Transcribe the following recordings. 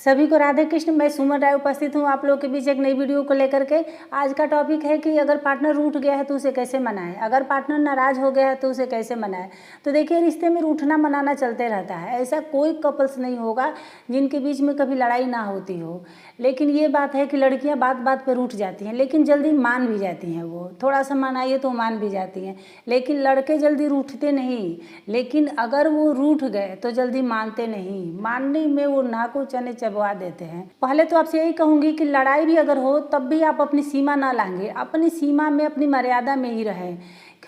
सभी को राधे कृष्ण। मैं सुमन राय उपस्थित हूँ आप लोगों के बीच एक नई वीडियो को लेकर के। आज का टॉपिक है कि अगर पार्टनर रूठ गया है तो उसे कैसे मनाएं, अगर पार्टनर नाराज़ हो गया है तो उसे कैसे मनाएं। तो देखिए, रिश्ते में रूठना मनाना चलते रहता है। ऐसा कोई कपल्स नहीं होगा जिनके बीच में कभी लड़ाई ना होती हो। लेकिन ये बात है कि लड़कियाँ बात बात पर रूठ जाती हैं, लेकिन जल्दी मान भी जाती हैं। वो थोड़ा सा मनाइए तो मान भी जाती हैं, लेकिन लड़के जल्दी रूठते नहीं। लेकिन अगर वो रूठ गए तो जल्दी मानते नहीं। मानने में वो नाको चने चबवा देते हैं। पहले तो आपसे यही कहूँगी कि लड़ाई भी अगर हो तब भी आप अपनी सीमा ना लांघे, अपनी सीमा में अपनी मर्यादा में ही रहें।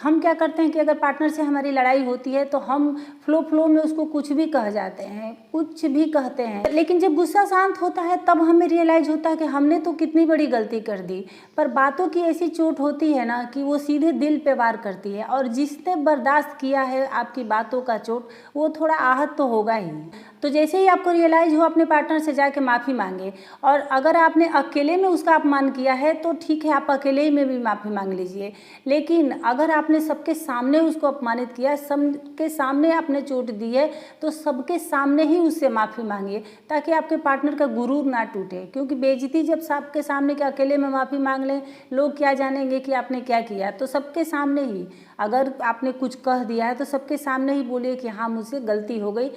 हम क्या करते हैं कि अगर पार्टनर से हमारी लड़ाई होती है तो हम फ्लो में उसको कुछ भी कह जाते हैं, कुछ भी कहते हैं। लेकिन जब गुस्सा शांत होता है तब हमें रियलाइज़ होता है कि हमने तो कितनी बड़ी गलती कर दी। पर बातों की ऐसी चोट होती है ना कि वो सीधे दिल पे वार करती है, और जिसने बर्दाश्त किया है आपकी बातों का चोट वो थोड़ा आहत तो होगा ही। तो जैसे ही आपको रियलाइज़ हो, अपने पार्टनर से जाके माफ़ी मांगे। और अगर आपने अकेले में उसका अपमान किया है तो ठीक है, आप अकेले ही में भी माफ़ी मांग लीजिए। लेकिन अगर आपने सबके सामने उसको अपमानित किया, सबके सामने आपने चोट दी है, तो सबके सामने ही उससे माफ़ी मांगिए, ताकि आपके पार्टनर का गुरूर ना टूटे। क्योंकि बेइज्जती जब सबके सामने के अकेले में माफ़ी मांग लें, लोग क्या जानेंगे कि आपने क्या किया। तो सबके सामने ही अगर आपने कुछ कह दिया है तो सबके सामने ही बोलिए कि हाँ, मुझसे गलती हो गई,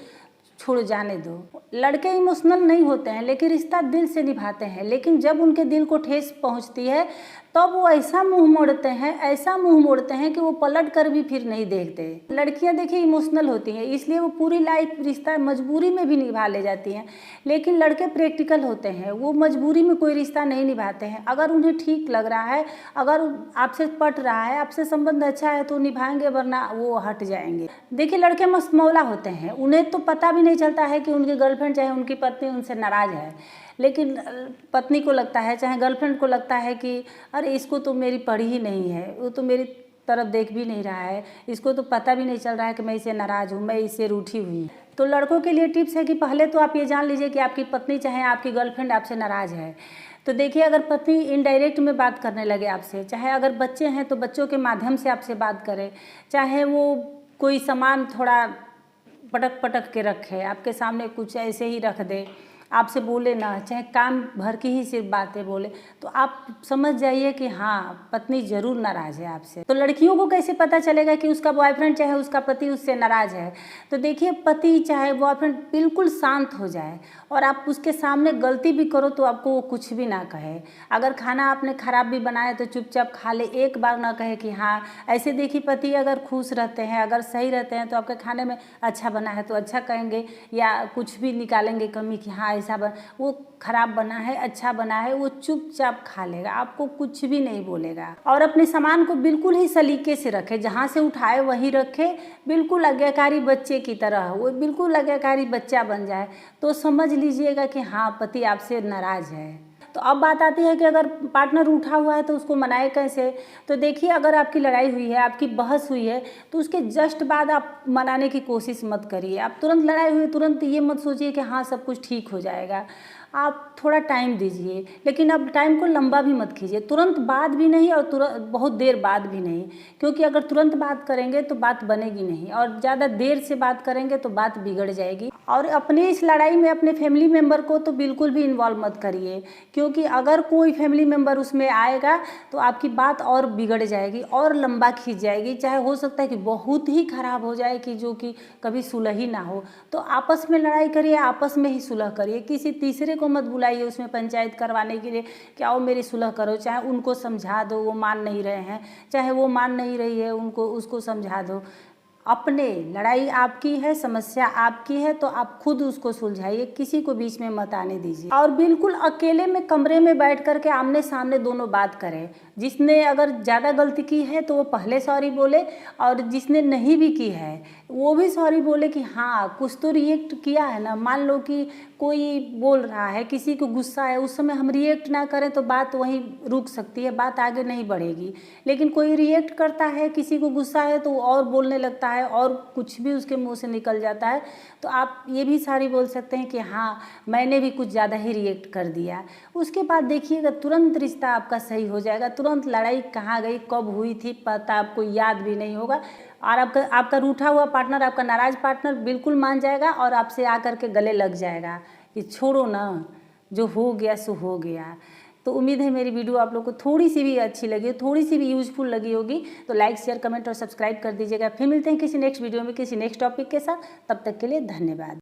छोड़ जाने दो। लड़के इमोशनल नहीं होते हैं, लेकिन रिश्ता दिल से निभाते हैं। लेकिन जब उनके दिल को ठेस पहुंचती है तब वो ऐसा मुंह मोड़ते हैं, ऐसा मुंह मोड़ते हैं कि वो पलट कर भी फिर नहीं देखते। लड़कियां देखिए इमोशनल होती हैं, इसलिए वो पूरी लाइफ रिश्ता मजबूरी में भी निभा ले जाती हैं। लेकिन लड़के प्रैक्टिकल होते हैं, वो मजबूरी में कोई रिश्ता नहीं निभाते हैं। अगर उन्हें ठीक लग रहा है, अगर आपसे पट रहा है, आपसे संबंध अच्छा है तो निभाएंगे, वरना वो हट जाएंगे। देखिए, लड़के मस्तमौला होते हैं, उन्हें तो पता भी नहीं चलता है कि उनकी गर्लफ्रेंड चाहे उनकी पत्नी उनसे नाराज़ है। लेकिन पत्नी को लगता है, चाहे गर्लफ्रेंड को लगता है कि अरे इसको तो मेरी पड़ी ही नहीं है, वो तो मेरी तरफ देख भी नहीं रहा है, इसको तो पता भी नहीं चल रहा है कि मैं इससे नाराज़ हूँ, मैं इससे रूठी हुई। तो लड़कों के लिए टिप्स है कि पहले तो आप ये जान लीजिए कि आपकी पत्नी चाहे आपकी गर्लफ्रेंड आपसे नाराज़ है। तो देखिए, अगर पत्नी इनडायरेक्ट में बात करने लगे आपसे, चाहे अगर बच्चे हैं तो बच्चों के माध्यम से आपसे बात करे, चाहे वो कोई सामान थोड़ा पटक पटक के रखे, आपके सामने कुछ ऐसे ही रख दे, आपसे बोले ना, चाहे काम भर की ही सिर्फ बातें बोले, तो आप समझ जाइए कि हाँ, पत्नी ज़रूर नाराज़ है आपसे। तो लड़कियों को कैसे पता चलेगा कि उसका बॉयफ्रेंड चाहे उसका पति उससे नाराज़ है? तो देखिए, पति चाहे बॉयफ्रेंड बिल्कुल शांत हो जाए और आप उसके सामने गलती भी करो तो आपको वो कुछ भी ना कहे। अगर खाना आपने ख़राब भी बनाया तो चुपचाप खा ले, एक बार ना कहे कि हाँ। ऐसे देखिए, पति अगर खुश रहते हैं, अगर सही रहते हैं तो आपके खाने में अच्छा बना है तो अच्छा कहेंगे, या कुछ भी निकालेंगे कमी कि हाँ ऐसा वो खराब बना है, अच्छा बना है, वो चुपचाप खा लेगा, आपको कुछ भी नहीं बोलेगा। और अपने सामान को बिल्कुल ही सलीके से रखे, जहाँ से उठाए वहीं रखे, बिल्कुल आज्ञाकारी बच्चे की तरह, वो बिल्कुल आज्ञाकारी बच्चा बन जाए, तो समझ लीजिएगा कि हाँ, पति आपसे नाराज़ है। तो अब बात आती है कि अगर पार्टनर उठा हुआ है तो उसको मनाए कैसे। तो देखिए, अगर आपकी लड़ाई हुई है, आपकी बहस हुई है, तो उसके जस्ट बाद आप मनाने की कोशिश मत करिए। आप तुरंत लड़ाई हुई तुरंत ये मत सोचिए कि हाँ सब कुछ ठीक हो जाएगा। आप थोड़ा टाइम दीजिए, लेकिन अब टाइम को लंबा भी मत कीजिए। तुरंत बाद भी नहीं और तुरंत बहुत देर बाद भी नहीं, क्योंकि अगर तुरंत बात करेंगे तो बात बनेगी नहीं, और ज़्यादा देर से बात करेंगे तो बात बिगड़ जाएगी। और अपनी इस लड़ाई में अपने फैमिली मेम्बर को तो बिल्कुल भी इन्वॉल्व मत करिए, क्योंकि अगर कोई फैमिली मेम्बर उसमें आएगा तो आपकी बात और बिगड़ जाएगी और लंबा खींच जाएगी। चाहे हो सकता है कि बहुत ही ख़राब हो जाए, कि जो कि कभी सुलह ही ना हो। तो आपस में लड़ाई करिए, आपस में ही सुलह करिए, किसी तीसरे को मत बुलाइए उसमें पंचायत करवाने के लिए कि आओ मेरी सुलह करो। चाहे उनको समझा दो, वो मान नहीं रहे हैं, चाहे वो मान नहीं रही है, उसको समझा दो। अपने लड़ाई आपकी है, समस्या आपकी है, तो आप खुद उसको सुलझाइए, किसी को बीच में मत आने दीजिए। और बिल्कुल अकेले में कमरे में बैठ कर के आमने सामने दोनों बात करें। जिसने अगर ज़्यादा गलती की है तो वो पहले सॉरी बोले, और जिसने नहीं भी की है वो भी सॉरी बोले कि हाँ कुछ तो रिएक्ट किया है ना। मान लो कि कोई बोल रहा है, किसी को गुस्सा है, उस समय हम रिएक्ट ना करें तो बात वहीं रुक सकती है, बात आगे नहीं बढ़ेगी। लेकिन कोई रिएक्ट करता है, किसी को गुस्सा है तो और बोलने लगता है और कुछ भी उसके मुंह से निकल जाता है, तो आप ये भी सॉरी बोल सकते हैं कि हाँ मैंने भी कुछ ज़्यादा ही रिएक्ट कर दिया। उसके बाद देखिएगा तुरंत रिश्ता आपका सही हो जाएगा। तुरंत लड़ाई कहाँ गई, कब हुई थी, पता आपको याद भी नहीं होगा, और आपका रूठा हुआ पार्टनर, आपका नाराज़ पार्टनर बिल्कुल मान जाएगा और आपसे आकर के गले लग जाएगा। कि छोड़ो ना, जो हो गया सो हो गया। तो उम्मीद है मेरी वीडियो आप लोग को थोड़ी सी भी अच्छी लगी हो, थोड़ी सी भी यूजफुल लगी होगी, तो लाइक शेयर कमेंट और सब्सक्राइब कर दीजिएगा। फिर मिलते हैं किसी नेक्स्ट वीडियो में किसी नेक्स्ट टॉपिक के साथ, तब तक के लिए धन्यवाद।